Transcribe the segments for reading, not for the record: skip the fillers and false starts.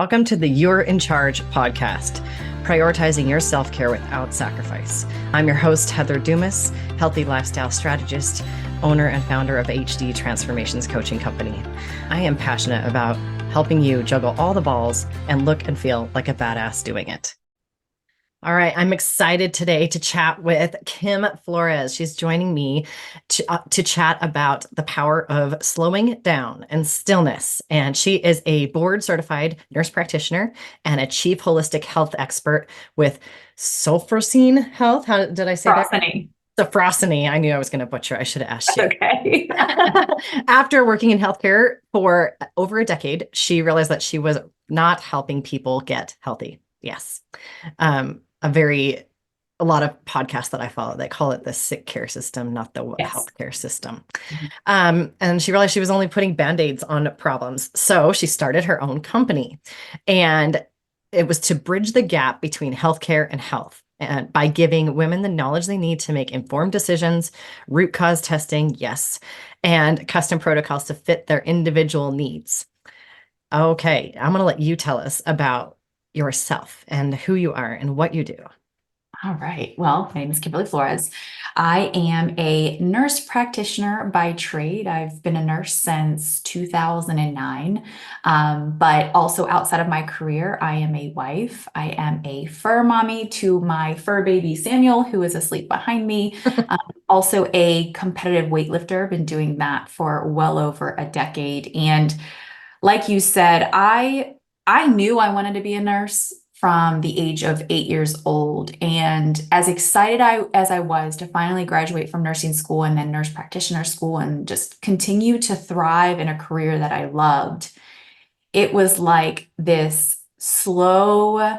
Welcome to the You're in Charge podcast, prioritizing your self-care without sacrifice. I'm your host, Heather Dumas, healthy lifestyle strategist, owner and founder of HD Transformations Coaching Company. I am passionate about helping you juggle all the balls and look and feel like a badass doing it. All right, I'm excited today to chat with Kim Flores. She's joining me to chat about the power of slowing down and stillness. And she is a board certified nurse practitioner and a chief holistic health expert with Sulfrosine Health. How did I say that? Sophrosiny. I knew I was going to butcher. I should have asked you. Okay. After working in healthcare for over a decade, she realized that she was not helping people get healthy. Yes. A lot of podcasts that I follow, they call it the sick care system, not the healthcare system. And she realized she was only putting Band-Aids on problems. So she started her own company, and it was to bridge the gap between healthcare and health, and by giving women the knowledge they need to make informed decisions, root cause testing, yes, and custom protocols to fit their individual needs. Okay, I'm going to let you tell us about yourself and who you are and what you do. All right. Well, my name is Kimberly Flores. I am a nurse practitioner by trade. I've been a nurse since 2009. But also outside of my career, I am a wife. I am a fur mommy to my fur baby, Samuel, who is asleep behind me. Also a competitive weightlifter. Been doing that for well over a decade. And like you said, I knew I wanted to be a nurse from the age of 8 years old. And as excited as I was to finally graduate from nursing school and then nurse practitioner school and just continue to thrive in a career that I loved, it was like this slow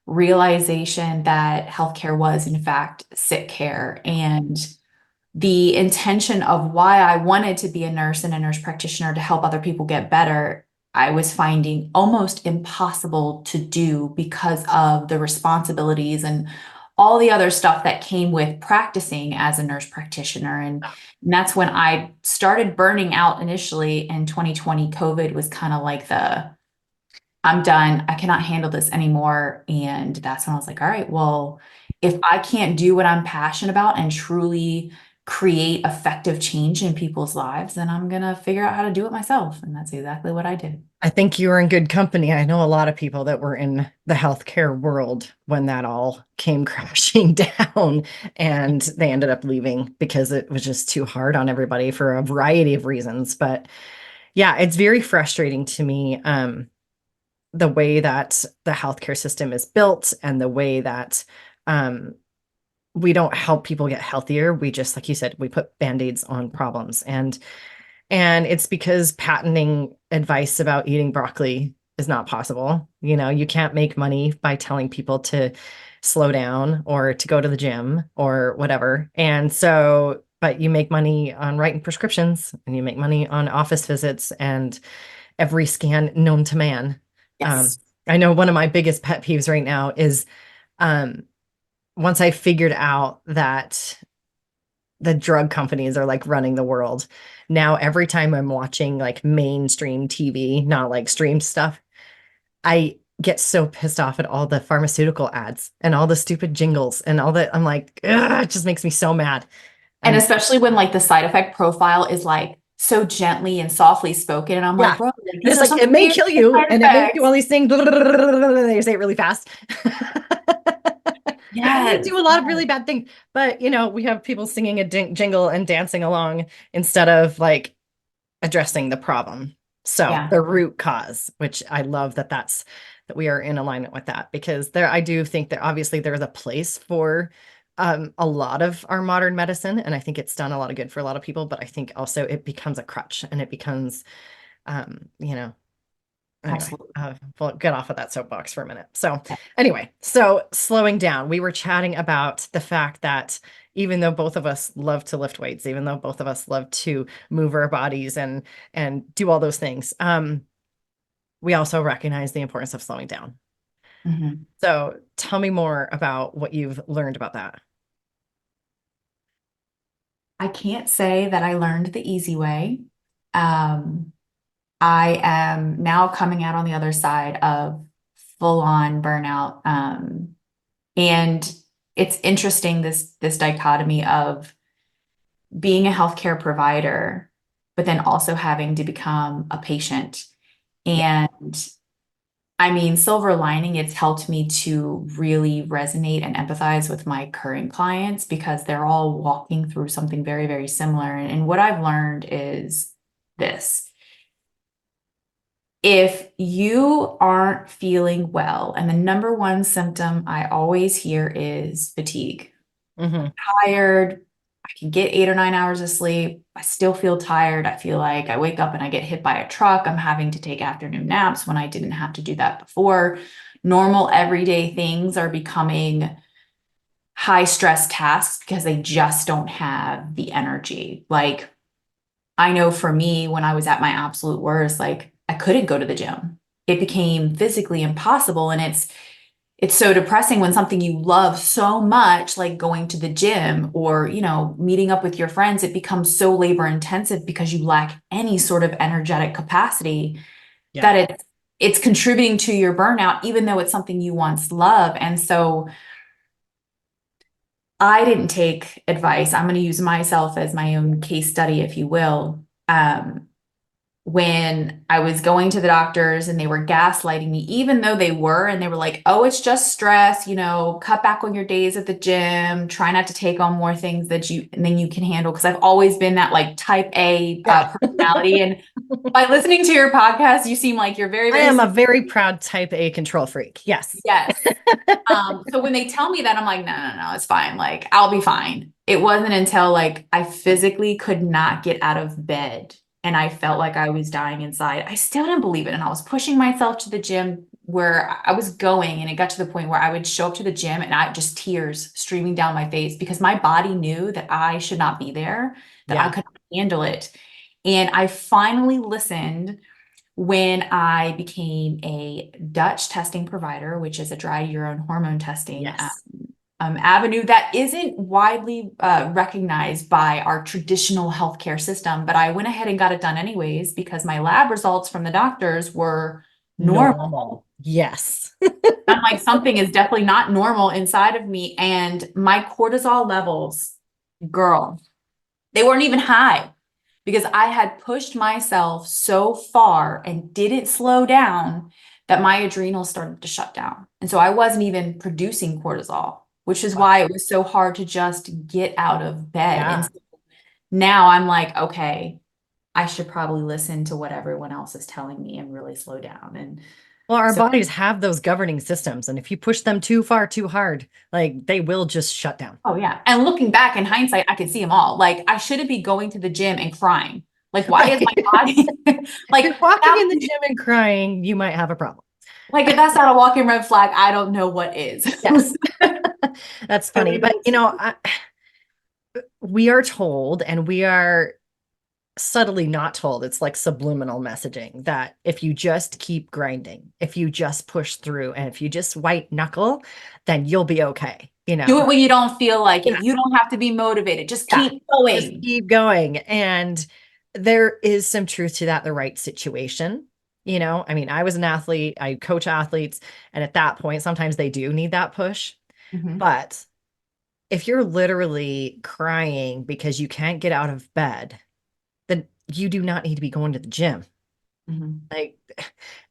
realization that healthcare was, in fact, sick care. And the intention of why I wanted to be a nurse and a nurse practitioner to help other people get better, I was finding almost impossible to do because of the responsibilities and all the other stuff that came with practicing as a nurse practitioner. And that's when I started burning out initially in 2020. COVID was kind of like I'm done. I cannot handle this anymore. And that's when I was like, all right, well, if I can't do what I'm passionate about and truly create effective change in people's lives, then I'm going to figure out how to do it myself. And that's exactly what I did. I think you were in good company. I know a lot of people that were in the healthcare world when that all came crashing down, and they ended up leaving because it was just too hard on everybody for a variety of reasons. But yeah, it's very frustrating to me, the way that the healthcare system is built and the way that we don't help people get healthier. We just, like you said, we put Band-Aids on problems. And it's because patenting advice about eating broccoli is not possible. You know, you can't make money by telling people to slow down or to go to the gym or whatever. And so, but you make money on writing prescriptions, and you make money on office visits and every scan known to man. Yes. I know one of my biggest pet peeves right now is, once I figured out that the drug companies are like running the world, now every time I'm watching like mainstream TV, not like streamed stuff, I get so pissed off at all the pharmaceutical ads and all the stupid jingles and all that. I'm like, ugh, it just makes me so mad. And especially when like the side effect profile is like so gently and softly spoken. And I'm Yeah, like, bro, it's like, it may kill you and it may do all these things. They say it really fast. And they Yes. do a lot of really bad things, but you know, we have people singing a jingle and dancing along instead of like addressing the problem. So Yeah. the root cause, which I love that we are in alignment with that, because I do think that obviously there is a place for a lot of our modern medicine, and I think it's done a lot of good for a lot of people, but I think also it becomes a crutch, and it becomes, you know, anyway, Absolutely. we'll get off of that soapbox for a minute. So anyway, so slowing down, we were chatting about the fact that even though both of us love to lift weights, even though both of us love to move our bodies and do all those things, we also recognize the importance of slowing down. Mhm. So tell me more about what you've learned about that. I can't say that I learned the easy way. Um, I am now coming out on the other side of full on burnout. And it's interesting, this dichotomy of being a healthcare provider, but then also having to become a patient. Yeah. And I mean, silver lining, it's helped me to really resonate and empathize with my current clients because they're all walking through something very, very similar. And what I've learned is this. If you aren't feeling well, and the number one symptom I always hear is fatigue. Hmm. Tired. I can get 8 or 9 hours of sleep. I still feel tired. I feel like I wake up and I get hit by a truck. I'm having to take afternoon naps when I didn't have to do that before. Normal everyday things are becoming high stress tasks because they just don't have the energy. Like I know for me, when I was at my absolute worst, like I couldn't go to the gym. It became physically impossible. And it's so depressing when something you love so much, like going to the gym or, meeting up with your friends, it becomes so labor intensive because you lack any sort of energetic capacity Yeah. that it's contributing to your burnout, even though it's something you once loved. And so I didn't take advice. I'm going to use myself as my own case study, if you will. When I was going to the doctors and they were gaslighting me, even though and they were like, oh, it's just stress, cut back on your days at the gym, try not to take on more things than you can handle. Cause I've always been that like type A Yeah. personality. And by listening to your podcast, you seem like you're very, I very am a similar. very proud type A control freak. Yes. Yes. So when they tell me that, I'm like, no, no, no, it's fine. Like, I'll be fine. It wasn't until like I physically could not get out of bed and I felt like I was dying inside. I still didn't believe it. And I was pushing myself to the gym where I was going. And it got to the point where I would show up to the gym and I just tears streaming down my face because my body knew that I should not be there, that I Yeah. couldn't handle it. And I finally listened when I became a Dutch testing provider, which is a dry urine hormone testing Yes. avenue that isn't widely recognized by our traditional healthcare system. But I went ahead and got it done anyways because my lab results from the doctors were normal. Normal. Yes. I'm like, something is definitely not normal inside of me. And my cortisol levels, girl, they weren't even high because I had pushed myself so far and didn't slow down that my adrenals started to shut down. And so I wasn't even producing cortisol, which is Wow. why it was so hard to just get out of bed. And Yeah. so now I'm like, okay, I should probably listen to what everyone else is telling me and really slow down. And Well, our so, bodies have those governing systems, and if you push them too far, too hard, like they will just shut down. oh yeah. And looking back in hindsight, I could see them all. Like I shouldn't be going to the gym and crying. Like, why is my Right. body If you're like walking that? in the gym and crying, you might have a problem. Like if that's not a walking red flag, I don't know what is. Yes. That's I funny. leave But, it to you. we are told, and we are subtly not told, it's like subliminal messaging that if you just keep grinding, if you just push through, and if you just white knuckle, then you'll be okay. Do it when you don't feel like Yeah. it. You don't have to be motivated. Just Yeah. keep Just going. keep going. And there is some truth to that, in the right situation. I mean, I was an athlete, I coach athletes, and at that point, sometimes they do need that push. Mhm, But if you're literally crying because you can't get out of bed, then you do not need to be going to the gym. mhm. Like,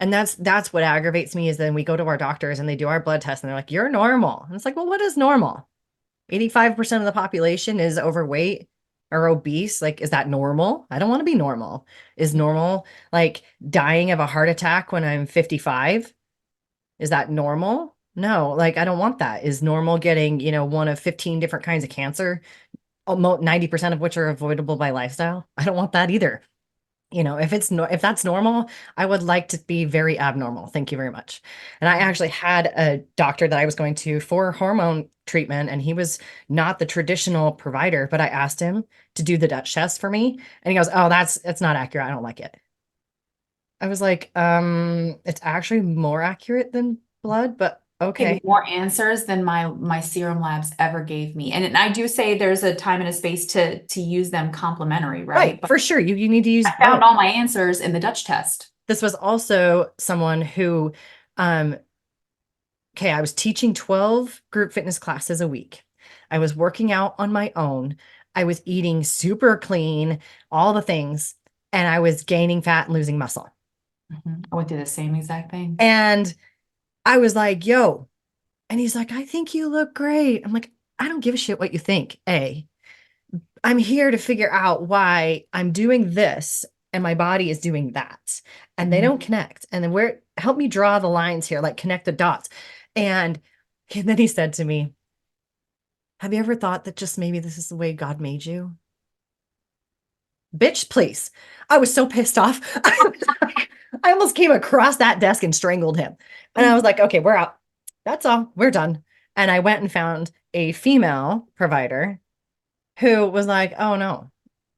and that's what aggravates me is then we go to our doctors and they do our blood test and they're like, you're normal. And it's like, well, what is normal? 85% of the population is overweight or obese. Like, is that normal? I don't want to be normal. Is normal like dying of a heart attack when I'm 55? Is that normal? No, like I don't want that. Is normal getting, one of 15 different kinds of cancer, almost 90% of which are avoidable by lifestyle? I don't want that either. If that's normal, I would like to be very abnormal. Thank you very much. And I actually had a doctor that I was going to for hormone treatment, and he was not the traditional provider, but I asked him to do the Dutch test for me, and he goes, "Oh, that's not accurate. I don't like it." I was like, it's actually more accurate than blood, but gave me Okay. more answers than my serum labs ever gave me. And I do say there's a time and a space to use them complementary, right? Right. But For sure. You need to use I found both. all my answers in the Dutch test. This was also someone who, um, okay, I was teaching 12 group fitness classes a week. I was working out on my own. I was eating super clean, all the things, and I was gaining fat and losing muscle. Mhm. I went through the same exact thing. And I was like, yo, and he's like, I think you look great. I'm like, I don't give a shit what you think. I'm here to figure out why I'm doing this and my body is doing that. And they don't Mhm. connect. And then where help me draw the lines here, like connect the dots. And, and then he said to me, have you ever thought that just maybe this is the way God made you? Bitch, please. I was so pissed off. I almost came across that desk and strangled him. And I was like, okay, we're out. That's all. We're done. And I went and found a female provider who was like, oh no,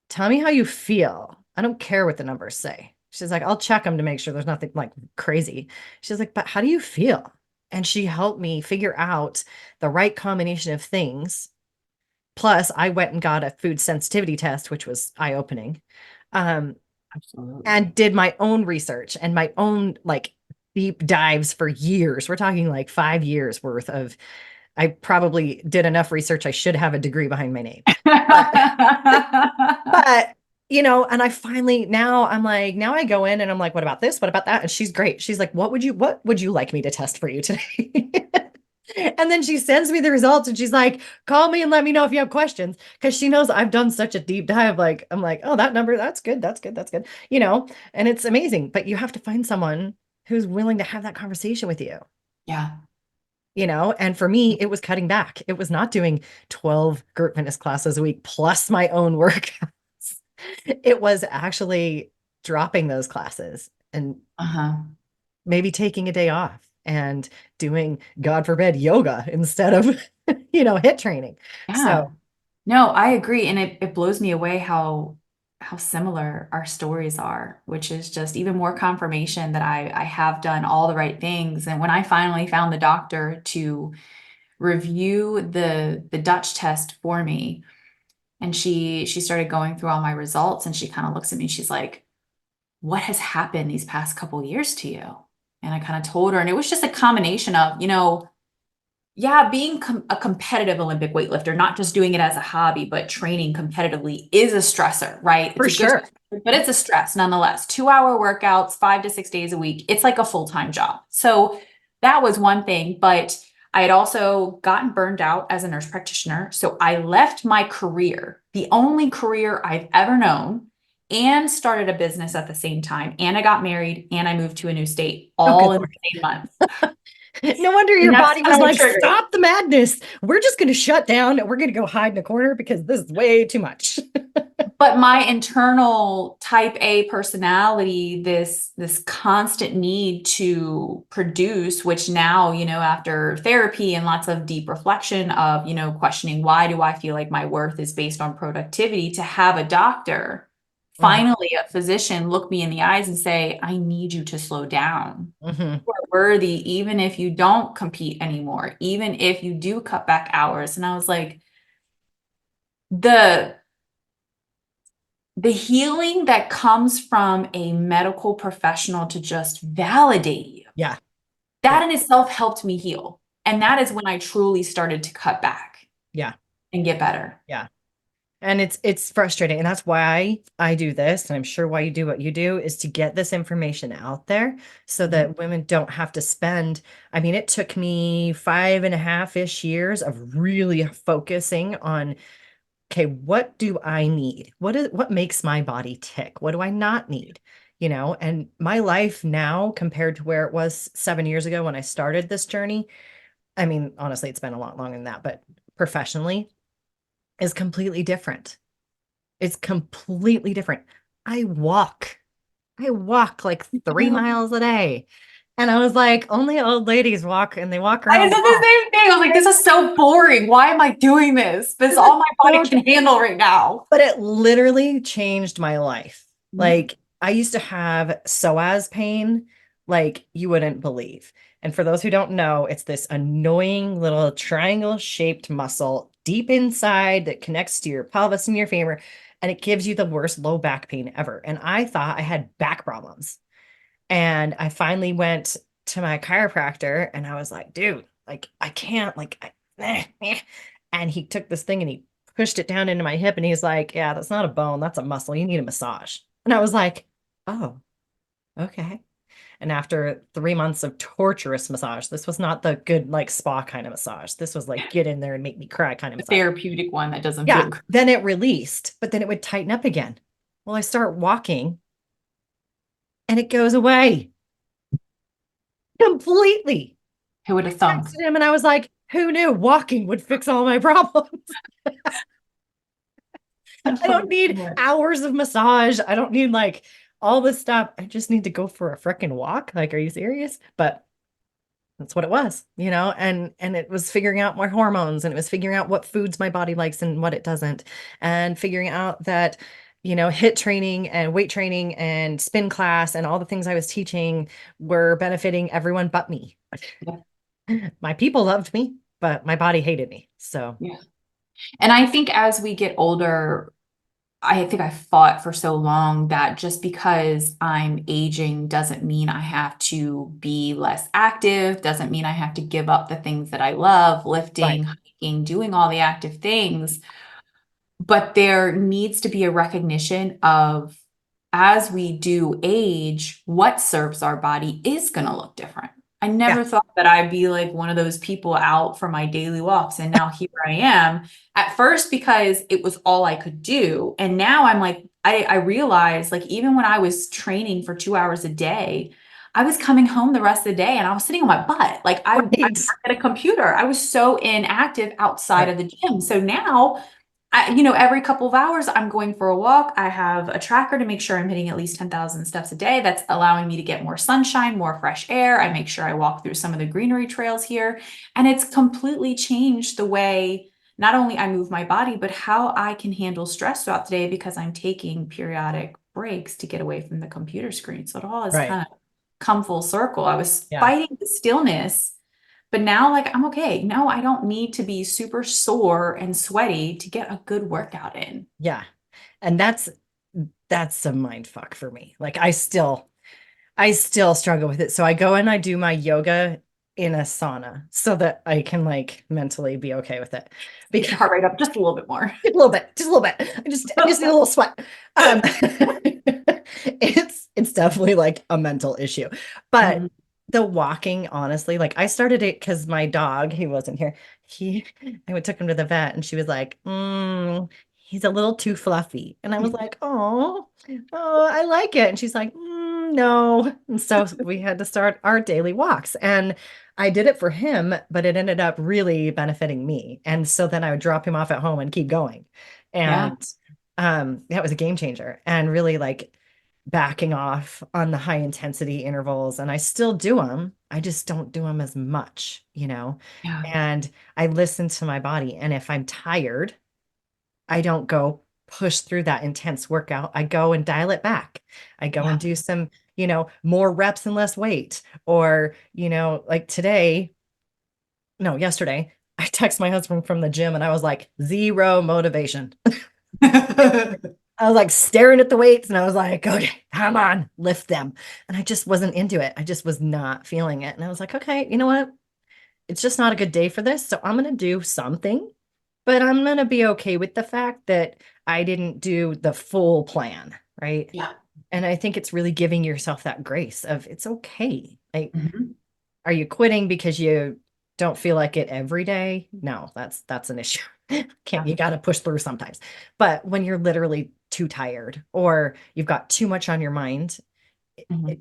tell me how you feel. I don't care what the numbers say. She's like, I'll check them to make sure there's nothing like crazy. She's like, but how do you feel? And she helped me figure out the right combination of things. Plus, I went and got a food sensitivity test, which was eye-opening, um, Absolutely. and did my own research and my own like deep dives for years. We're talking like 5 years worth of. I probably did enough research. I should have a degree behind my name, but but and I finally now I'm like, now I go in and I'm like, what about this? What about that? And she's great. She's like, what would you like me to test for you today? And then she sends me the results and she's like, call me and let me know if you have questions. Cause she knows I've done such a deep dive. Like, I'm like, oh, that number, that's good. That's good. That's good. And it's amazing. But you have to find someone who's willing to have that conversation with you, Yeah. and for me, it was cutting back. It was not doing 12 group fitness classes a week plus my own workouts. It was actually dropping those classes and Uh-huh. maybe taking a day off and doing, God forbid, yoga instead of, hit training. Yeah. So, No, I agree. And it blows me away how similar our stories are, which is just even more confirmation that I have done all the right things. And when I finally found the doctor to review the Dutch test for me, and she started going through all my results and she kind of looks at me, she's like, what has happened these past couple years to you? And I kind of told her, and it was just a combination of, yeah, being a competitive Olympic weightlifter, not just doing it as a hobby, but training competitively is a stressor, right? It's for a good, sure. but it's a stress nonetheless. 2-hour workouts, 5 to 6 days a week. It's like a full-time job. So that was one thing, but I had also gotten burned out as a nurse practitioner. So I left my career, the only career I've ever known, and started a business at the same time. And I got married and I moved to a new state Oh, all good in Lord. the same month. No wonder And your that's body kind was of what like, triggered. stop the madness. We're just going to shut down and we're going to go hide in a corner because this is way too much. But my internal type A personality, this constant need to produce, which now, after therapy and lots of deep reflection of, questioning why do I feel like my worth is based on productivity, to have a doctor, Mhm, finally a physician look me in the eyes and say, I need you to slow down. mhm. You are worthy, even if you don't compete anymore, even if you do cut back hours. And I was like, the the healing that comes from a medical professional to just validate you, Yeah, yeah, that in itself helped me heal. And that is when I truly started to cut back yeah, and get better. yeah. And it's frustrating. And that's why I do this. And I'm sure why you do what you do is to get this information out there so Mhm. that women don't have to spend. I mean, it took me 5.5-ish years of really focusing on, okay, what do I need? What makes my body tick? What do I not need? And my life now compared to where it was 7 years ago when I started this journey. I mean, honestly, it's been a lot longer than that, but professionally is completely different. It's completely different. I walk. I walk like 3 miles a day. And I was like, only old ladies walk and they walk I around said the the block. same thing. I was like, this is so boring. Why am I doing this? This is This is all my body so, can handle right now. but it literally changed my life. Mhm. Like I used to have psoas pain like you wouldn't believe. And for those who don't know, it's this annoying little triangle shaped muscle deep inside that connects to your pelvis and your femur. And it gives you the worst low back pain ever. And I thought I had back problems. And I finally went to my chiropractor and I was like, dude, like, I can't, like, and he took this thing and he pushed it down into my hip and he's like, yeah, that's not a bone, that's a muscle. You need a massage. And I was like, oh, okay. And after 3 months of torturous massage, this was not the good, like, spa kind of massage. This was like, get in there and make me cry kind of The massage. therapeutic one that doesn't Yeah. feel good. Then it released, but then it would tighten up again. Well, I start walking and it goes away completely. Who would I have thunk? texted him and I was like, who knew walking would fix all my problems? I don't need hours of massage. I don't need like all this stuff. I just need to go for a freaking walk. Like, are you serious? But that's what it was, and it was figuring out my hormones and it was figuring out what foods my body likes and what it doesn't, and figuring out that, HIIT training and weight training and spin class and all the things I was teaching were benefiting everyone but me. Yeah. My people loved me, but my body hated me. So, Yeah. And I think as we get older, I think I fought for so long that just because I'm aging doesn't mean I have to be less active, doesn't mean I have to give up the things that I love, right. lifting, hiking, doing all the active things. But there needs to be a recognition of, as we do age, what serves our body is going to look different. I Yeah. never thought that I'd be like one of those people out for my daily walks. And now here I am at first because it was all I could do. And now I'm like, I realized like, even when I was training for 2 hours a day, I was coming home the rest of the day and I was sitting on my butt. Like I Right. worked at a computer. I was so inactive outside Right. of the gym. So now every couple of hours, I'm going for a walk. I have a tracker to make sure I'm hitting at least 10,000 steps a day. That's allowing me to get more sunshine, more fresh air. I make sure I walk through some of the greenery trails here. And it's completely changed the way not only I move my body, but how I can handle stress throughout the day because I'm taking periodic breaks to get away from the computer screen. So it all has Right. kind of come full circle. I was Yeah. fighting the stillness, but now, like, I'm okay. No, I don't need to be super sore and sweaty to get a good workout in. Yeah. And that's a mind fuck for me. Like, I still struggle with it. So I go and I do my yoga in a sauna so that I can like mentally be okay with it. Get Because your heart rate up just a little bit more. just a little bit. I just need a little sweat. It's definitely like a mental issue. But Mhm. the walking, honestly, like I started it because my dog, he wasn't here. Took him to the vet and she was like, he's a little too fluffy. And I was like, oh, I like it. And she's like, no. And so we had to start our daily walks. And I did it for him, but it ended up really benefiting me. And so then I would drop him off at home and keep going. Yeah. And that was a game changer and really like backing off on the high intensity intervals. And I still do them. I just don't do them as much. Yeah. And I listen to my body. And if I'm tired, I don't go push through that intense workout. I go and dial it back. I go Yeah. and do some, more reps and less weight. Or, like today, no, yesterday, I text my husband from the gym and I was like, zero motivation. I was like staring at the weights and I was like, okay, come on, lift them. And I just wasn't into it. I just was not feeling it. And I was like, okay, you know what? It's just not a good day for this. So I'm going to do something, but I'm going to be okay with the fact that I didn't do the full plan. Right. Yeah. And I think it's really giving yourself that grace of it's okay. Like, Mhm. are you quitting because you don't feel like it every day? No, that's an issue. Can't Yeah. you got to push through sometimes. But when you're literally too tired or you've got too much on your mind, it, Mhm.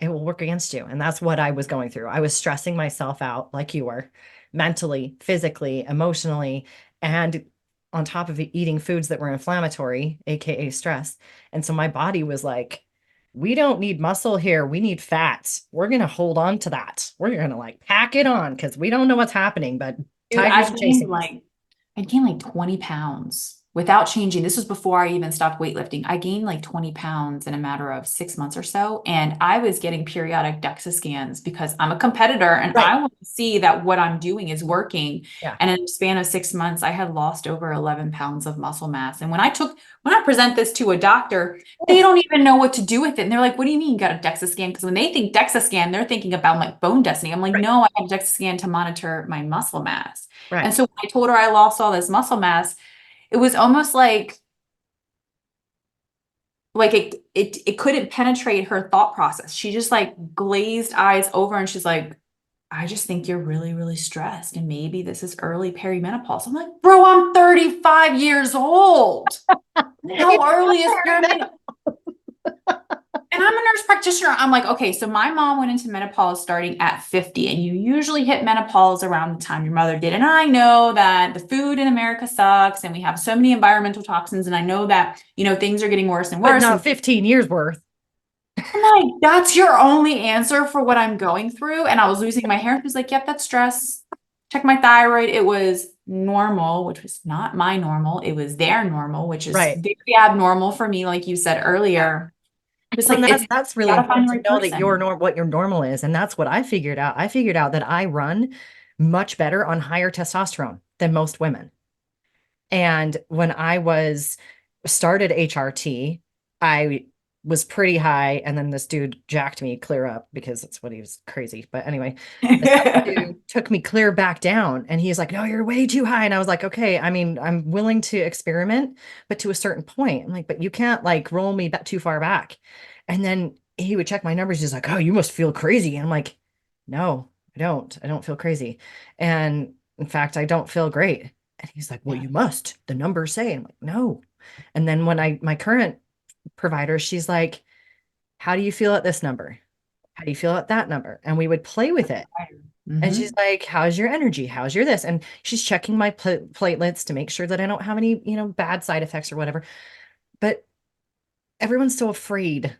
it will work against you. And that's what I was going through. I was stressing myself out like you were, mentally, physically, emotionally, and on top of it, eating foods that were inflammatory, aka stress. And so my body was like, we don't need muscle here. We need fat. We're going to hold on to that. We're going to like pack it on because we don't know what's happening, but Dude, tigers are chasing us. I gained like 20 pounds without changing, this was before I even stopped weightlifting. I gained like 20 pounds in a matter of 6 months or so. And I was getting periodic DEXA scans because I'm a competitor and Right. I want to see that what I'm doing is working. Yeah. And in a span of 6 months, I had lost over 11 pounds of muscle mass. And when I present this to a doctor, they Oh, don't even know what to do with it. And they're like, what do you mean you got a DEXA scan? Because when they think DEXA scan, they're thinking about like bone density. I'm like, right. no, I have a DEXA scan to monitor my muscle mass. And Right. so when I told her I lost all this muscle mass, it was almost like it couldn't penetrate her thought process. She just like glazed eyes over and she's like, I just think you're really, really stressed. And maybe this is early perimenopause. I'm like, bro, I'm 35 years old. It's How early is not perimenopause? And I'm a nurse practitioner. I'm like, okay, so my mom went into menopause starting at 50, and you usually hit menopause around the time your mother did. And I know that the food in America sucks and we have so many environmental toxins. And I know that, things are getting worse and but worse. not And 15 years worth. I'm like, that's your only answer for what I'm going through. And I was losing my hair. She was like, yep, that's stress. Check my thyroid. It was normal, which was not my normal. It was their normal, which is Right. very abnormal for me, like you said earlier. It's Well, like and it's that's really gotta find important the to right know that your person. what your normal is. And that's what I figured out. I figured out that I run much better on higher testosterone than most women. And when I was started HRT, I was pretty high, and then this dude jacked me clear up because that's what he was crazy. But anyway, this other dude took me clear back down, and he's like, "No, you're way too high." And I was like, "Okay, I mean, I'm willing to experiment, but to a certain point." I'm like, "But you can't like roll me back too far back." And then he would check my numbers. He's like, "Oh, you must feel crazy." And I'm like, "No, I don't. I don't feel crazy. And in fact, I don't feel great." And he's like, well, Yeah, you must. The numbers say. I'm like, no. And then when my current provider, she's like, how do you feel at this number? How do you feel at that number? And we would play with it. right. And she's Mhm. like, how's your energy? How's your this? And she's checking my platelets to make sure that I don't have any, bad side effects or whatever. But everyone's so afraid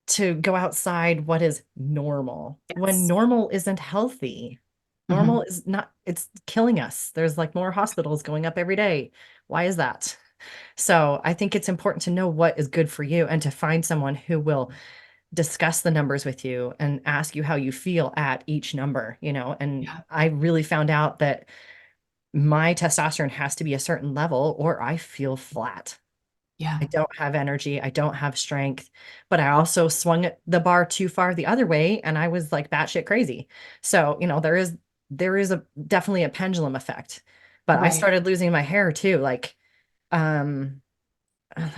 to go outside what is normal when Yes. normal isn't healthy. Normal Mhm. is not, it's killing us. There's like more hospitals going up every day. Why is that? So I think it's important to know what is good for you and to find someone who will discuss the numbers with you and ask you how you feel at each number, And Yeah. I really found out that my testosterone has to be a certain level or I feel flat. I Yeah. don't have energy. I don't have strength, but I also swung the bar too far the other way and I was like batshit crazy. So, there is a definitely a pendulum effect. But I Right. started losing my hair too. Like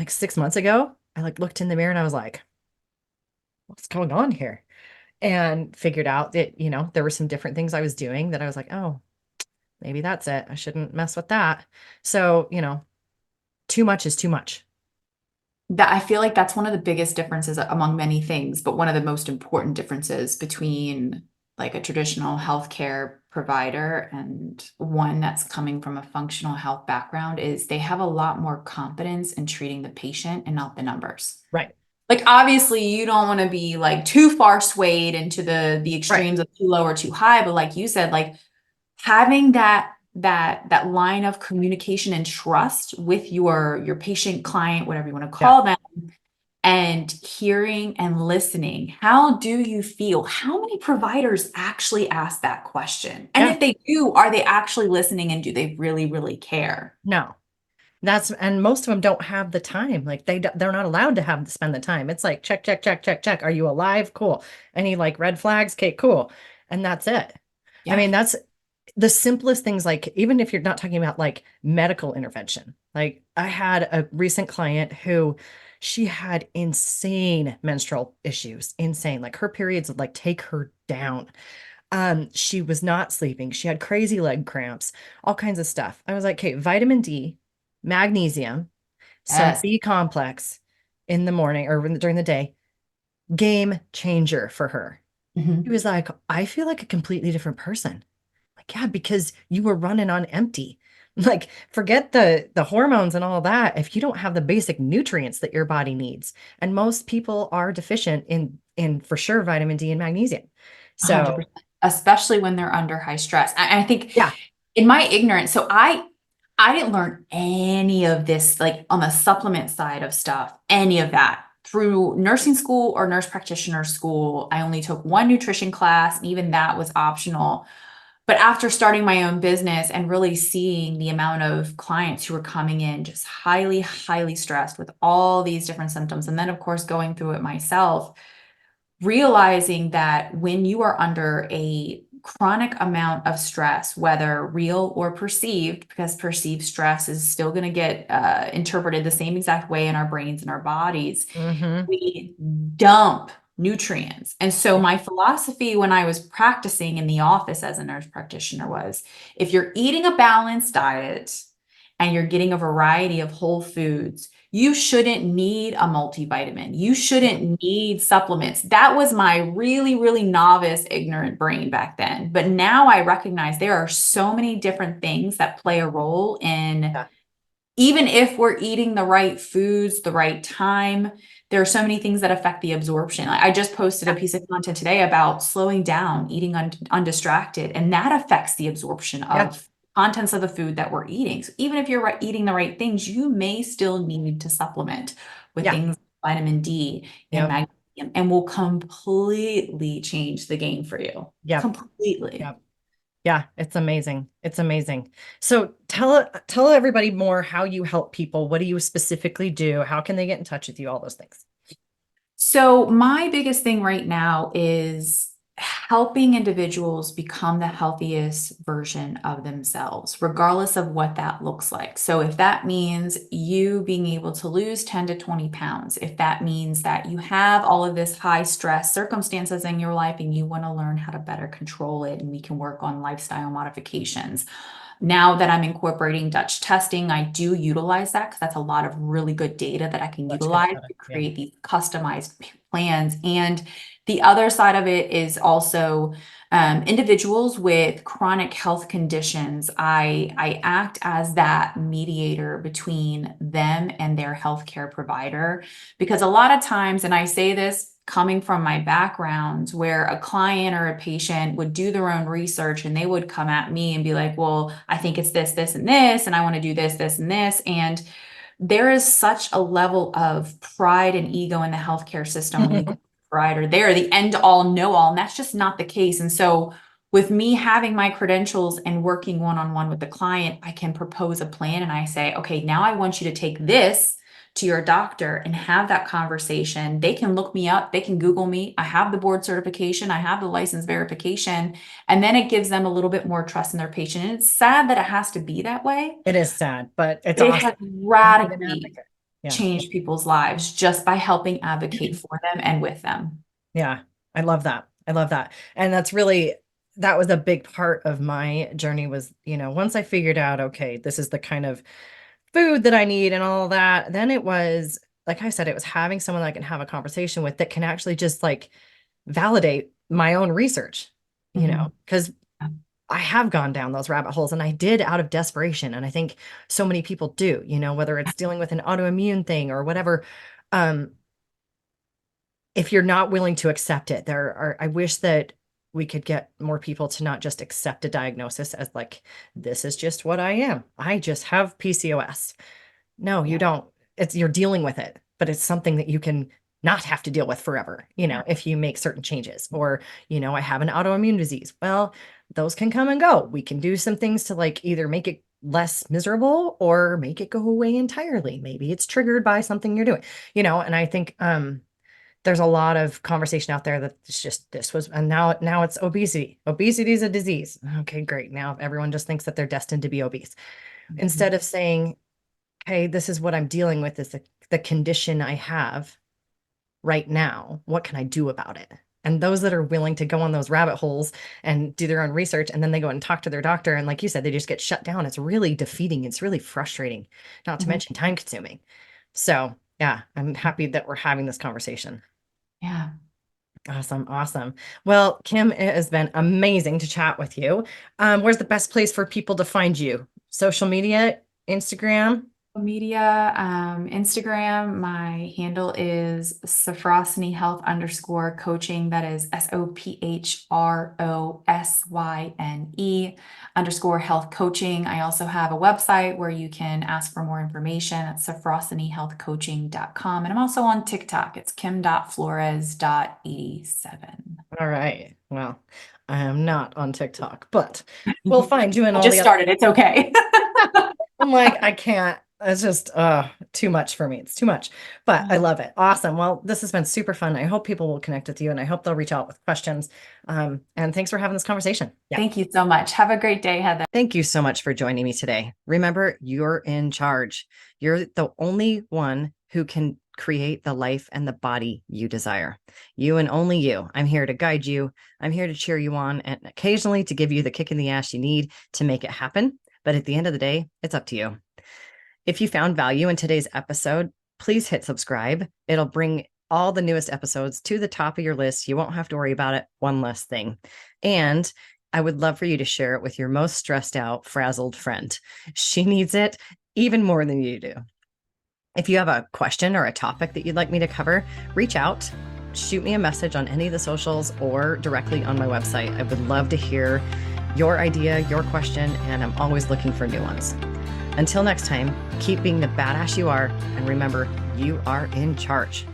6 months ago, I like looked in the mirror and I was like, what's going on here? And figured out that, there were some different things I was doing that I was like, oh, maybe that's it. I shouldn't mess with that. So, too much is too much. That I feel like that's one of the biggest differences among many things, but one of the most important differences between like a traditional healthcare provider and one that's coming from a functional health background is they have a lot more confidence in treating the patient and not the numbers. Right. Like obviously you don't want to be like too far swayed into the Right. extremes of too low or too high, but like you said, like having that line of communication and trust with your patient client, whatever you want to Yeah. call them, and hearing and listening. How do you feel? How many providers actually ask that question? And Yeah. if they do, are they actually listening and do they really, really care? No. And most of them don't have the time. Like they're not allowed to have to spend the time. It's like check, check, check, check, check. Are you alive? Cool. Any like red flags? Okay, cool. And that's it. I Yeah. mean, that's the simplest things, like even if you're not talking about like medical intervention. Like I had a recent client who she had insane menstrual issues, insane. Like her periods would like take her down. She was not sleeping. She had crazy leg cramps, all kinds of stuff. I was like, okay, vitamin D, magnesium, some Yes. B complex in the morning or during the day, game changer for her. He Mhm. was like, I feel like a completely different person. Like, yeah, because you were running on empty. Like, forget the hormones and all that. If you don't have the basic nutrients that your body needs, and most people are deficient in for sure vitamin D and magnesium. So 100%. Especially when they're under high stress. I think yeah, in my ignorance, so I didn't learn any of this, like on the supplement side of stuff, any of that through nursing school or nurse practitioner school. I only took one nutrition class, and even that was optional. But after starting my own business and really seeing the amount of clients who were coming in just highly, highly stressed with all these different symptoms, and then, of course, going through it myself, realizing that when you are under a chronic amount of stress, whether real or perceived, because perceived stress is still going to get interpreted the same exact way in our brains and our bodies, Mm-hmm. we dump nutrients. And so Yeah. my philosophy when I was practicing in the office as a nurse practitioner was if you're eating a balanced diet and you're getting a variety of whole foods, you shouldn't need a multivitamin. You shouldn't need supplements. That was my really, really novice, ignorant brain back then. But now I recognize there are so many different things that play a role in, Yeah. even if we're eating the right foods, the right time, there are so many things that affect the absorption. I just posted a piece of content today about slowing down, eating undistracted, and that affects the absorption Yeah. of contents of the food that we're eating. So even if you're eating the right things, you may still need to supplement with Yeah. things like vitamin D and Yep. magnesium, and will completely change the game for you. Yep. Completely. Yep. Yeah, it's amazing. It's amazing. So tell everybody more how you help people. What do you specifically do? How can they get in touch with you? All those things. So, my biggest thing right now is helping individuals become the healthiest version of themselves, regardless of what that looks like. So, if that means you being able to lose 10 to 20 pounds, if that means that you have all of this high stress circumstances in your life and you want to learn how to better control it, and we can work on lifestyle modifications. Now that I'm incorporating Dutch testing, I do utilize that because that's a lot of really good data that I can That's good utilize data. to Yeah. create these customized plans. And the other side of it is also individuals with chronic health conditions. I act as that mediator between them and their healthcare provider because a lot of times, and I say this coming from my background where a client or a patient would do their own research and they would come at me and be like, well, I think it's this, this, and this, and I want to do this, this, and this. And there is such a level of pride and ego in the healthcare system when you go to the provider. They're the end all, know all, and that's just not the case. And so with me having my credentials and working one-on-one with the client, I can propose a plan and I say, okay, now I want you to take this to your doctor and have that conversation. They can look me up, they can Google me. I have the board certification, I have the license verification, and then it gives them a little bit more trust in their patient. And it's sad that it has to be that way, It is sad, but it's but it awesome. has You need an radically advocate. Yeah. changed people's lives just by helping advocate for them and with them. Yeah. I love that. I love that. And that was a big part of my journey was, once I figured out, okay, this is the kind of food that I need and all that, then it was, like I said, it was having someone that I can have a conversation with that can actually just like validate my own research, Mhm. because I have gone down those rabbit holes and I did out of desperation. And I think so many people do, whether it's dealing with an autoimmune thing or whatever. Um, if you're not willing to accept it, I wish that we could get more people to not just accept a diagnosis as like, this is just what I am. I just have PCOS. No, you Yeah. don't. You're dealing with it, but it's something that you can not have to deal with forever, if you make certain changes. Or, I have an autoimmune disease. Well, those can come and go. We can do some things to like either make it less miserable or make it go away entirely. Maybe it's triggered by something you're doing, and I think there's a lot of conversation out there that it's just this was, and now it's obesity. Obesity is a disease. Okay, great. Now everyone just thinks that they're destined to be obese. Mhm. Instead of saying, hey, this is what I'm dealing with, is the condition I have right now. What can I do about it? And those that are willing to go on those rabbit holes and do their own research, and then they go and talk to their doctor, and like you said, they just get shut down. It's really defeating. It's really frustrating, not to Mhm. mention time consuming. So, yeah, I'm happy that we're having this conversation. Yeah. Awesome. Awesome. Well, Kim, it has been amazing to chat with you. Where's the best place for people to find you? Social media, Instagram? Media, Instagram, my handle is Sophrosny Health _coaching. That is SOPHROSYNE _health coaching. I also have a website where you can ask for more information at sophrosnyhealthcoaching.com. And I'm also on TikTok. It's kim.flores.87. All right. Well, I am not on TikTok, but we'll find you in I all just the other. started. It's okay. I'm like, I can't. It's just too much for me. It's too much, but I love it. Awesome. Well, this has been super fun. I hope people will connect with you, and I hope they'll reach out with questions. And thanks for having this conversation. Yeah. Thank you so much. Have a great day, Heather. Thank you so much for joining me today. Remember, you're in charge. You're the only one who can create the life and the body you desire. You and only you. I'm here to guide you. I'm here to cheer you on and occasionally to give you the kick in the ass you need to make it happen. But at the end of the day, it's up to you. If you found value in today's episode, please hit subscribe. It'll bring all the newest episodes to the top of your list. You won't have to worry about it. One less thing. And I would love for you to share it with your most stressed out, frazzled friend. She needs it even more than you do. If you have a question or a topic that you'd like me to cover, reach out, shoot me a message on any of the socials or directly on my website. I would love to hear your idea, your question, and I'm always looking for new ones. Until next time, keep being the badass you are, and remember, you are in charge.